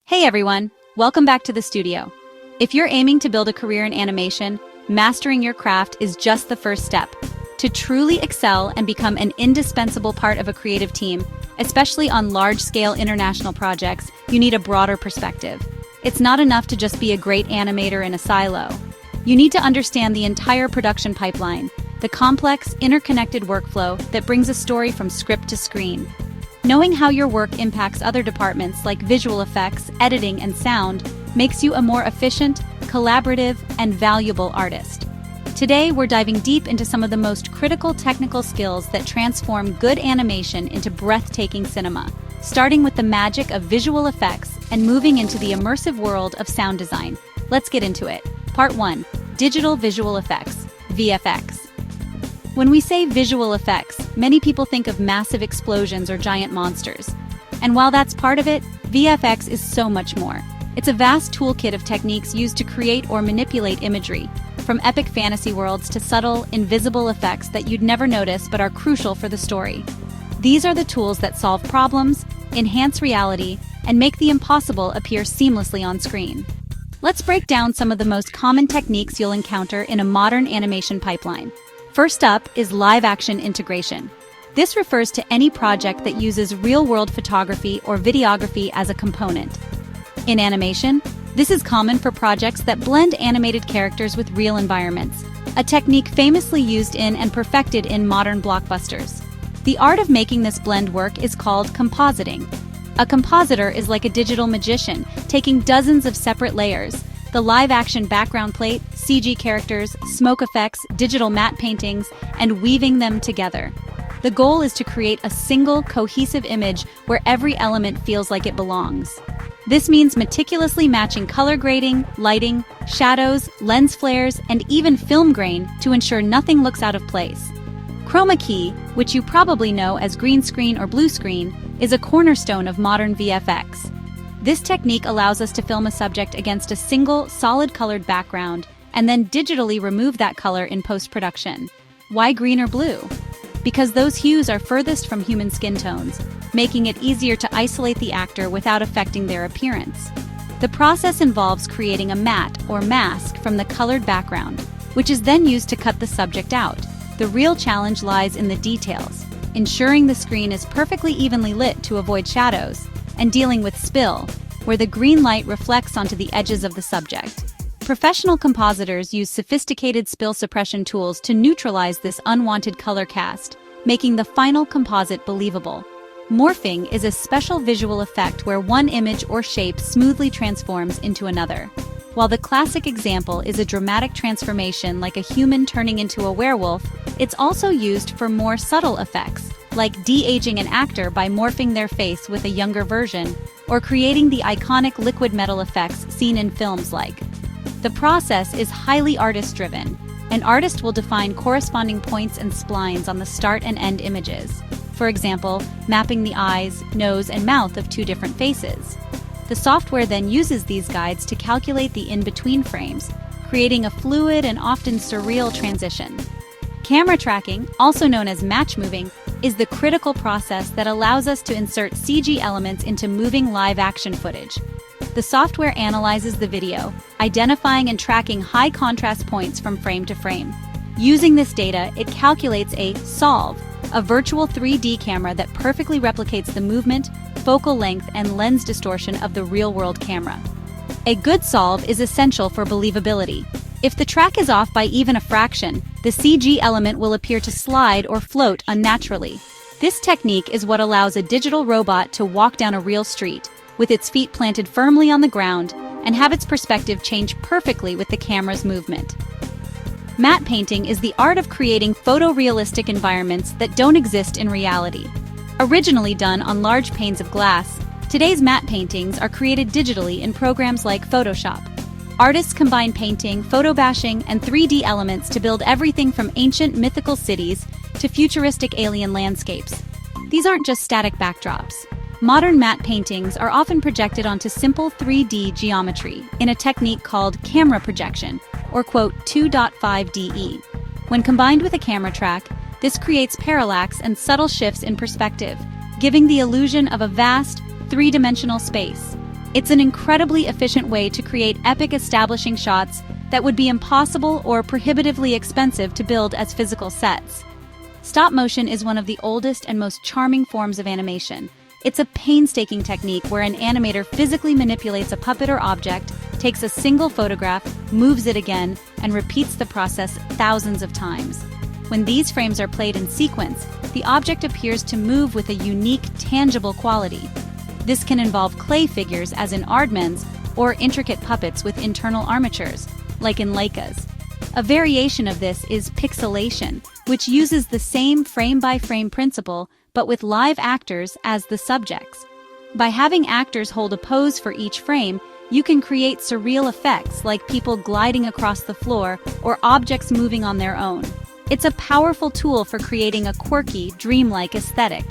Hey everyone, welcome back to the studio. If you're aiming to build a career in animation, mastering your craft is just the first step. To truly excel and become an indispensable part of a creative team, especially on large-scale international projects, you need a broader perspective. It's not enough to just be a great animator in a silo. You need to understand the entire production pipeline, the complex, interconnected workflow that brings a story from script to screen. Knowing how your work impacts other departments like visual effects, editing, and sound makes you a more efficient, collaborative, and valuable artist. Today, we're diving deep into some of the most critical technical skills that transform good animation into breathtaking cinema, starting with the magic of visual effects and moving into the immersive world of sound design. Let's get into it. Part 1. Digital Visual Effects, VFX. When we say visual effects, many people think of massive explosions or giant monsters. And while that's part of it, VFX is so much more. It's a vast toolkit of techniques used to create or manipulate imagery, from epic fantasy worlds to subtle, invisible effects that you'd never notice but are crucial for the story. These are the tools that solve problems, enhance reality, and make the impossible appear seamlessly on screen. Let's break down some of the most common techniques you'll encounter in a modern animation pipeline. First up is live-action integration. This refers to any project that uses real-world photography or videography as a component. In animation, this is common for projects that blend animated characters with real environments, a technique famously used in and perfected in modern blockbusters. The art of making this blend work is called compositing. A compositor is like a digital magician, taking dozens of separate layers, the live-action background plate, CG characters, smoke effects, digital matte paintings, and weaving them together. The goal is to create a single, cohesive image where every element feels like it belongs. This means meticulously matching color grading, lighting, shadows, lens flares, and even film grain to ensure nothing looks out of place. Chroma key, which you probably know as green screen or blue screen, is a cornerstone of modern VFX. This technique allows us to film a subject against a single, solid-colored background and then digitally remove that color in post-production. Why green or blue? Because those hues are furthest from human skin tones, making it easier to isolate the actor without affecting their appearance. The process involves creating a matte or mask from the colored background, which is then used to cut the subject out. The real challenge lies in the details, ensuring the screen is perfectly evenly lit to avoid shadows, and dealing with spill, where the green light reflects onto the edges of the subject. Professional compositors use sophisticated spill suppression tools to neutralize this unwanted color cast, making the final composite believable. Morphing is a special visual effect where one image or shape smoothly transforms into another. While the classic example is a dramatic transformation like a human turning into a werewolf, it's also used for more subtle effects, like de-aging an actor by morphing their face with a younger version, or creating the iconic liquid metal effects seen in films like. The process is highly artist-driven. An artist will define corresponding points and splines on the start and end images. For example, mapping the eyes, nose, and mouth of two different faces. The software then uses these guides to calculate the in-between frames, creating a fluid and often surreal transition. Camera tracking, also known as match moving, is the critical process that allows us to insert CG elements into moving live-action footage. The software analyzes the video, identifying and tracking high-contrast points from frame to frame. Using this data, it calculates a solve, a virtual 3D camera that perfectly replicates the movement, focal length, and lens distortion of the real-world camera. A good solve is essential for believability. If the track is off by even a fraction, the CG element will appear to slide or float unnaturally. This technique is what allows a digital robot to walk down a real street, with its feet planted firmly on the ground, and have its perspective change perfectly with the camera's movement. Matte painting is the art of creating photorealistic environments that don't exist in reality. Originally done on large panes of glass, today's matte paintings are created digitally in programs like Photoshop. Artists combine painting, photo bashing, and 3D elements to build everything from ancient mythical cities to futuristic alien landscapes. These aren't just static backdrops. Modern matte paintings are often projected onto simple 3D geometry in a technique called camera projection, or quote 2.5DE. When combined with a camera track, this creates parallax and subtle shifts in perspective, giving the illusion of a vast, three-dimensional space. It's an incredibly efficient way to create epic establishing shots that would be impossible or prohibitively expensive to build as physical sets. Stop motion is one of the oldest and most charming forms of animation. It's a painstaking technique where an animator physically manipulates a puppet or object, takes a single photograph, moves it again, and repeats the process thousands of times. When these frames are played in sequence, the object appears to move with a unique, tangible quality. This can involve clay figures, as in Aardman's, or intricate puppets with internal armatures, like in Leica's. A variation of this is pixelation, which uses the same frame-by-frame principle, but with live actors as the subjects. By having actors hold a pose for each frame, you can create surreal effects like people gliding across the floor or objects moving on their own. It's a powerful tool for creating a quirky, dreamlike aesthetic.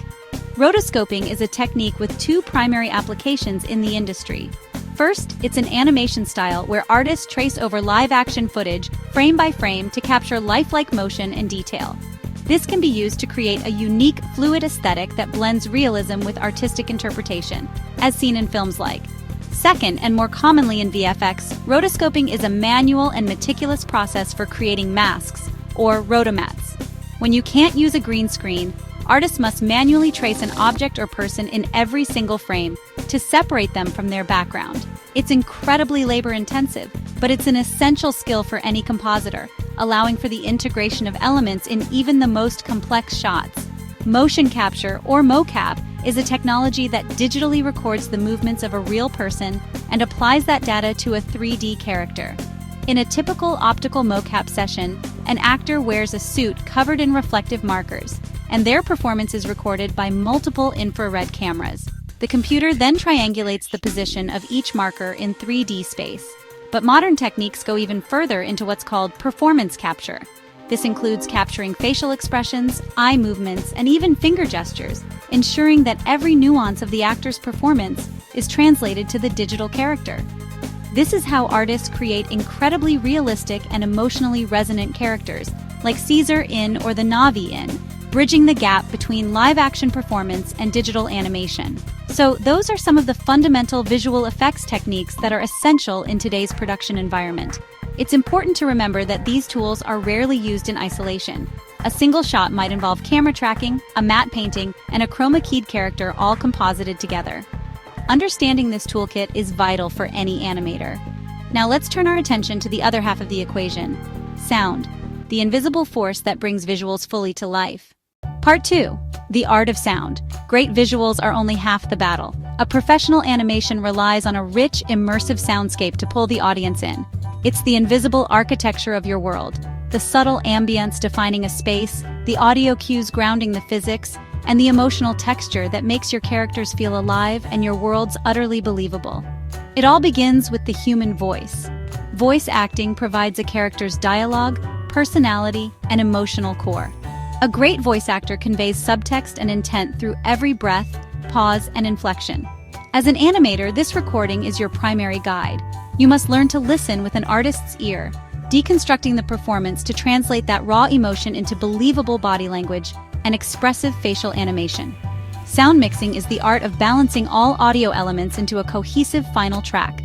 Rotoscoping is a technique with two primary applications in the industry. First, it's an animation style where artists trace over live-action footage, frame by frame, to capture lifelike motion and detail. This can be used to create a unique, fluid aesthetic that blends realism with artistic interpretation, as seen in films like. Second, and more commonly in VFX, rotoscoping is a manual and meticulous process for creating masks, or rotomats. When you can't use a green screen, artists must manually trace an object or person in every single frame to separate them from their background. It's incredibly labor-intensive, but it's an essential skill for any compositor, allowing for the integration of elements in even the most complex shots. Motion capture, or mocap, is a technology that digitally records the movements of a real person and applies that data to a 3D character. In a typical optical mocap session, an actor wears a suit covered in reflective markers, and their performance is recorded by multiple infrared cameras. The computer then triangulates the position of each marker in 3D space. But modern techniques go even further into what's called performance capture. This includes capturing facial expressions, eye movements, and even finger gestures, ensuring that every nuance of the actor's performance is translated to the digital character. This is how artists create incredibly realistic and emotionally resonant characters, like Caesar in or the Na'vi in, bridging the gap between live-action performance and digital animation. So those are some of the fundamental visual effects techniques that are essential in today's production environment. It's important to remember that these tools are rarely used in isolation. A single shot might involve camera tracking, a matte painting, and a chroma keyed character all composited together. Understanding this toolkit is vital for any animator. Now let's turn our attention to the other half of the equation: sound, the invisible force that brings visuals fully to life. Part 2. The art of sound. Great visuals are only half the battle. A professional animation relies on a rich, immersive soundscape to pull the audience in. It's the invisible architecture of your world, the subtle ambience defining a space, the audio cues grounding the physics, and the emotional texture that makes your characters feel alive and your worlds utterly believable. It all begins with the human voice. Voice acting provides a character's dialogue, personality, and emotional core. A great voice actor conveys subtext and intent through every breath, pause, and inflection. As an animator, this recording is your primary guide. You must learn to listen with an artist's ear, deconstructing the performance to translate that raw emotion into believable body language and expressive facial animation. Sound mixing is the art of balancing all audio elements into a cohesive final track.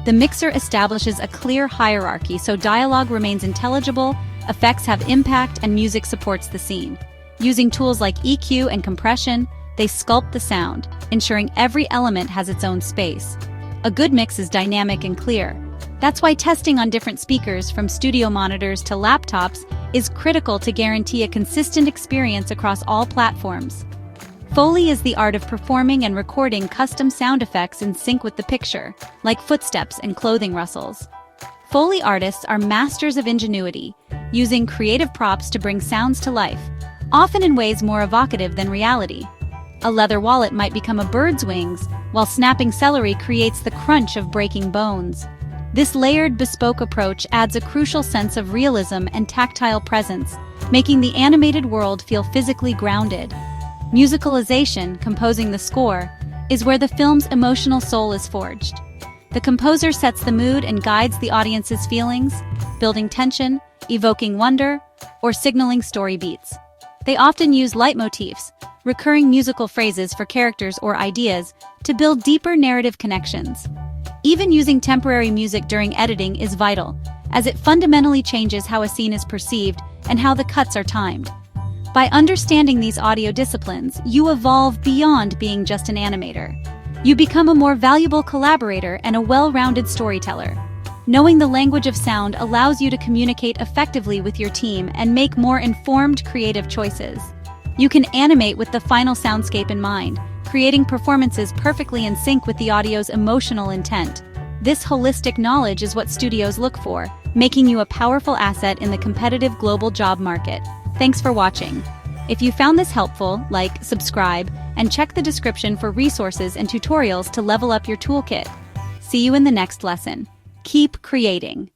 The mixer establishes a clear hierarchy so dialogue remains intelligible, effects have impact, and music supports the scene. Using tools like EQ and compression, they sculpt the sound, ensuring every element has its own space. A good mix is dynamic and clear. That's why testing on different speakers, from studio monitors to laptops, is critical to guarantee a consistent experience across all platforms. Foley is the art of performing and recording custom sound effects in sync with the picture, like footsteps and clothing rustles. Foley artists are masters of ingenuity, using creative props to bring sounds to life, often in ways more evocative than reality. A leather wallet might become a bird's wings, while snapping celery creates the crunch of breaking bones. This layered, bespoke approach adds a crucial sense of realism and tactile presence, making the animated world feel physically grounded. Musicalization, composing the score, is where the film's emotional soul is forged. The composer sets the mood and guides the audience's feelings, building tension, evoking wonder, or signaling story beats. They often use leitmotifs, recurring musical phrases for characters or ideas, to build deeper narrative connections. Even using temporary music during editing is vital, as it fundamentally changes how a scene is perceived and how the cuts are timed. By understanding these audio disciplines, you evolve beyond being just an animator. You become a more valuable collaborator and a well-rounded storyteller. Knowing the language of sound allows you to communicate effectively with your team and make more informed creative choices. You can animate with the final soundscape in mind, creating performances perfectly in sync with the audio's emotional intent. This holistic knowledge is what studios look for, making you a powerful asset in the competitive global job market. Thanks for watching. If you found this helpful, like, subscribe, and check the description for resources and tutorials to level up your toolkit. See you in the next lesson. Keep creating.